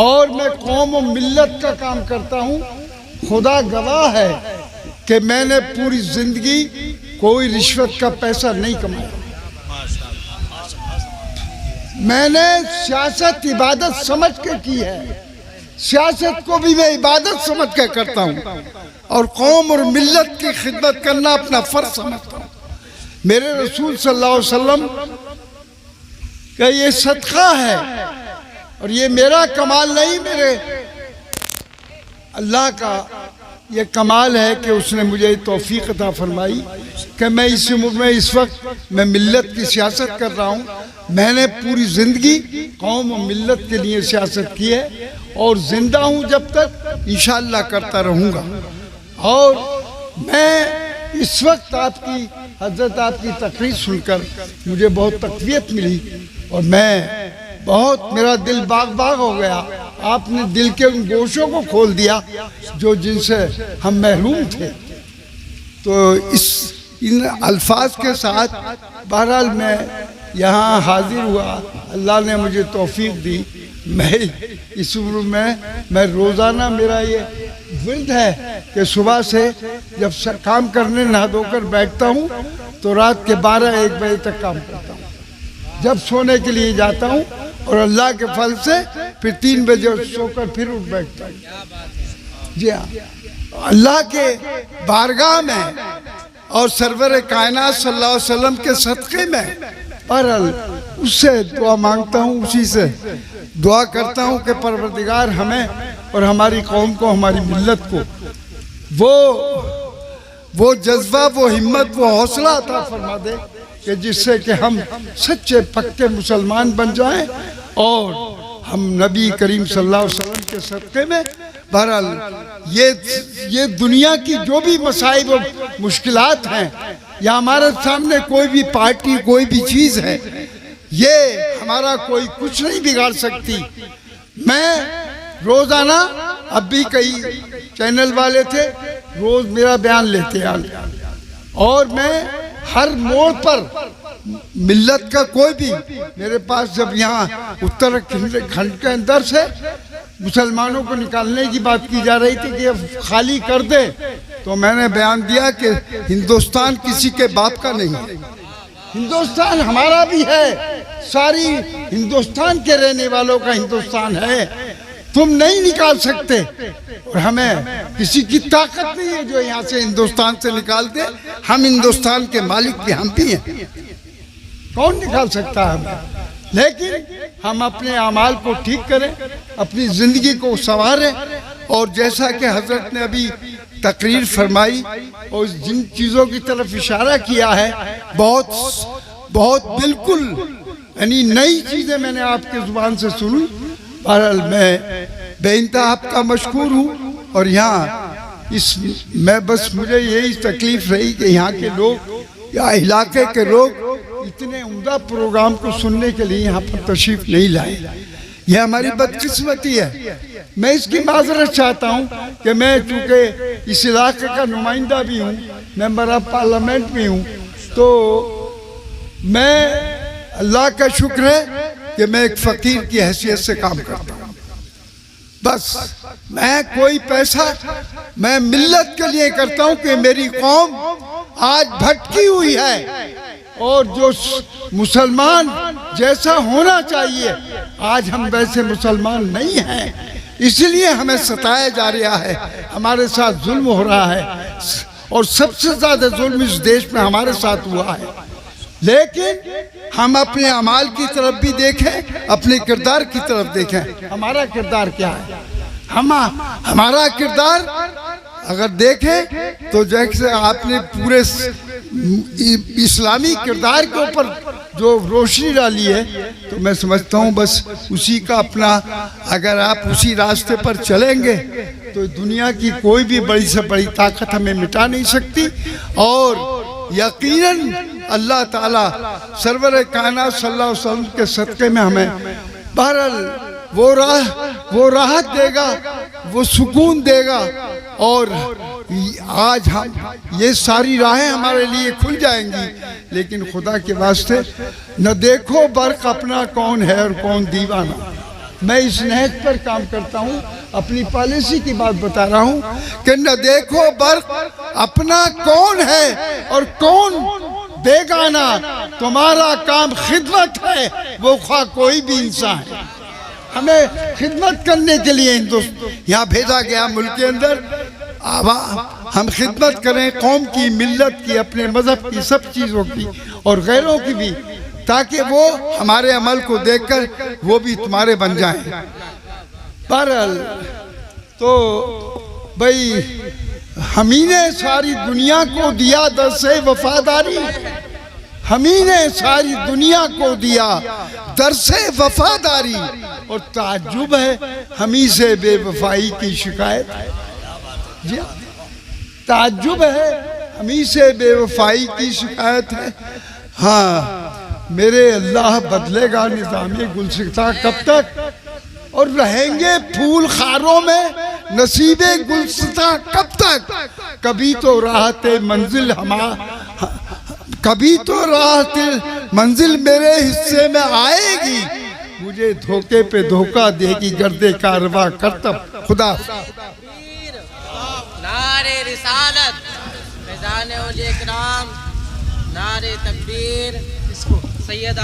اور میں قوم و ملت کا کام کرتا ہوں۔ خدا گواہ ہے کہ میں نے پوری زندگی کوئی رشوت کا پیسہ نہیں کمایا۔ میں نے سیاست عبادت سمجھ کے کی ہے، سیاست کو بھی میں عبادت سمجھ کے کرتا ہوں، اور قوم اور ملت کی خدمت کرنا اپنا فرض سمجھتا ہوں۔ میرے رسول صلی اللہ علیہ وسلم کا یہ صدقہ ہے، اور یہ میرا کمال نہیں، میرے اللہ کا یہ کمال ہے کہ اس نے مجھے توفیق عطا فرمائی کہ میں اس عمر میں اس وقت میں ملت کی سیاست کر رہا ہوں۔ میں نے پوری زندگی قوم و ملت کے لیے سیاست کی ہے، اور زندہ ہوں جب تک انشاءاللہ کرتا رہوں گا۔ اور میں اس وقت حضرت آپ کی تقریر سن کر مجھے بہت تقویت ملی، اور میرا دل باغ باغ ہو گیا۔ آپ نے دل کے ان گوشوں کو کھول دیا جن سے ہم محروم تھے۔ تو ان الفاظ کے ساتھ بہرحال میں یہاں حاضر ہوا، اللہ نے مجھے توفیق دی۔ میں اس عمر میں روزانہ میرا یہ ورد ہے کہ صبح سے جب کام کرنے نہا دھو کر بیٹھتا ہوں تو رات کے 12-1 بجے تک کام کرتا ہوں، جب سونے کے لیے جاتا ہوں، اور اللہ کے فضل سے پھر 3 بجے سو کر پھر اٹھ بیٹھتا ہوں۔ جی ہاں، اللہ کے بارگاہ میں اور سرور کائنات صلی اللہ علیہ وسلم کے صدقے میں بہرحال اس سے دعا مانگتا ہوں، اسی سے دعا کرتا ہوں کہ پروردگار ہمیں اور ہماری قوم کو، ہماری ملت کو وہ جذبہ، وہ ہمت، وہ حوصلہ عطا فرما دے کہ جس سے کہ ہم سچے پکے مسلمان بن جائیں، اور ہم نبی کریم صلی اللہ علیہ وسلم کے صدقے میں بہرحال یہ دنیا کی جو بھی مصائب و مشکلات ہیں، یا ہمارے سامنے کوئی بھی پارٹی، کوئی بھی چیز ہے، یہ ہمارا کوئی کچھ نہیں بگاڑ سکتی۔ میں روزانہ، اب بھی کئی چینل والے تھے روز میرا بیان لیتے ہیں، اور میں ہر موڑ پر ملت کا کوئی بھی، میرے پاس جب یہاں اتراکھنڈ کے اندر سے مسلمانوں کو نکالنے کی بات کی جا رہی تھی کہ یہ خالی کر دے، تو میں نے بیان دیا کہ ہندوستان کسی کے باپ کا نہیں ہے، ہندوستان ہمارا بھی ہے، ساری ہندوستان کے رہنے والوں کا ہندوستان ہے، تم نہیں نکال سکتے، اور ہمیں کسی کی طاقت نہیں ہے جو یہاں سے ہندوستان سے نکال دے۔ ہم ہندوستان کے مالک بھی ہم بھی ہیں، کون نکال سکتا ہے ہمیں؟ لیکن ہم اپنے اعمال کو ٹھیک کریں، اپنی زندگی کو سنواریں، اور جیسا کہ حضرت نے ابھی تقریر فرمائی اور جن چیزوں کی طرف اشارہ کیا ہے، بہت بالکل یعنی نئی چیزیں میں نے آپ کے زبان سے سنی۔ بہرحال میں بے انتہا آپ کا مشکور ہوں، اور یہاں مجھے یہی تکلیف رہی کہ یہاں کے لوگ یا علاقے کے لوگ اتنے عمدہ پروگرام کو سننے کے لیے یہاں پر تشریف نہیں لائے، یہ ہماری بدقسمتی ہے۔ میں اس کی معذرت چاہتا ہوں کہ میں چونکہ اس علاقے کا نمائندہ بھی ہوں، ممبر آف پارلیمنٹ بھی ہوں، تو میں اللہ کا شکر ہے کہ میں ایک فقیر کی حیثیت سے کام کرتا ہوں۔ بس میں کوئی پیسہ میں ملت کے لیے کرتا ہوں کہ میری قوم آج بھٹکی ہوئی ہے، اور جو مسلمان جیسا ہونا چاہیے آج ہم ویسے مسلمان نہیں ہیں، اس لیے ہمیں ستایا جا رہا ہے، ہمارے ساتھ ظلم ہو رہا ہے، اور سب سے زیادہ ظلم اس دیش میں ہمارے ساتھ ہوا ہے۔ لیکن ہم اپنے اعمال کی طرف بھی دیکھیں، اپنے کردار کی طرف دیکھیں، ہمارا کردار کیا ہے؟ ہمارا کردار اگر دیکھیں تو جیسے آپ نے پورے اسلامی کردار کے اوپر جو روشنی ڈالی ہے، تو میں سمجھتا ہوں بس اسی کا اپنا، اگر آپ اسی راستے پر چلیں گے تو دنیا کی کوئی بھی بڑی سے بڑی طاقت ہمیں مٹا نہیں سکتی، اور یقیناً اللہ تعالیٰ سرور کائنات صلی اللہ علیہ وسلم کے صدقے میں ہمیں بہرحال وہ راحت دے گا، وہ سکون دے گا، اور آج ہم یہ ساری راہیں ہمارے لیے کھل جائیں گی۔ لیکن خدا کے واسطے نہ دیکھو برق اپنا کون ہے اور کون دیوانہ، میں اس نہج پر کام کرتا ہوں، اپنی پالیسی کی بات بتا رہا ہوں کہ نہ دیکھو برق اپنا کون ہے اور کون بیگانہ، تمہارا کام خدمت ہے، وہ خواہ کوئی بھی انسان ہے۔ ہمیں خدمت کرنے کے لیے یہاں بھیجا گیا ملک کے اندر، ہم خدمت کریں قوم کی، ملت کی، اپنے مذہب کی، سب چیزوں کی اور غیروں کی بھی، تاکہ وہ ہمارے عمل کو دیکھ کر وہ بھی تمہارے بن جائیں۔ بہرحال تو بھئی ہمیں نے ساری دنیا کو دیا درس وفاداری، ہمیں نے ساری دنیا کو دیا درس وفاداری، اور تعجب ہے ہمیں سے بے وفائی کی شکایت ہے۔ جی تعجب ہے ہمیں سے بے وفائی کی شکایت ہے۔ ہاں میرے اللہ بدلے گا نظام گلستاں کب تک، اور رہیں گے پھول خاروں میں نصیب گلستاں کب تک؟ کبھی تو راحت منزل کبھی تو راحت منزل میرے حصے میں آئے گی، مجھے دھوکے پہ دھوکہ دے گی گرد کارواں کرتب۔ خدا نعرے رسالت، فیضان اولیاء کرام، نعرے تکبیر، سید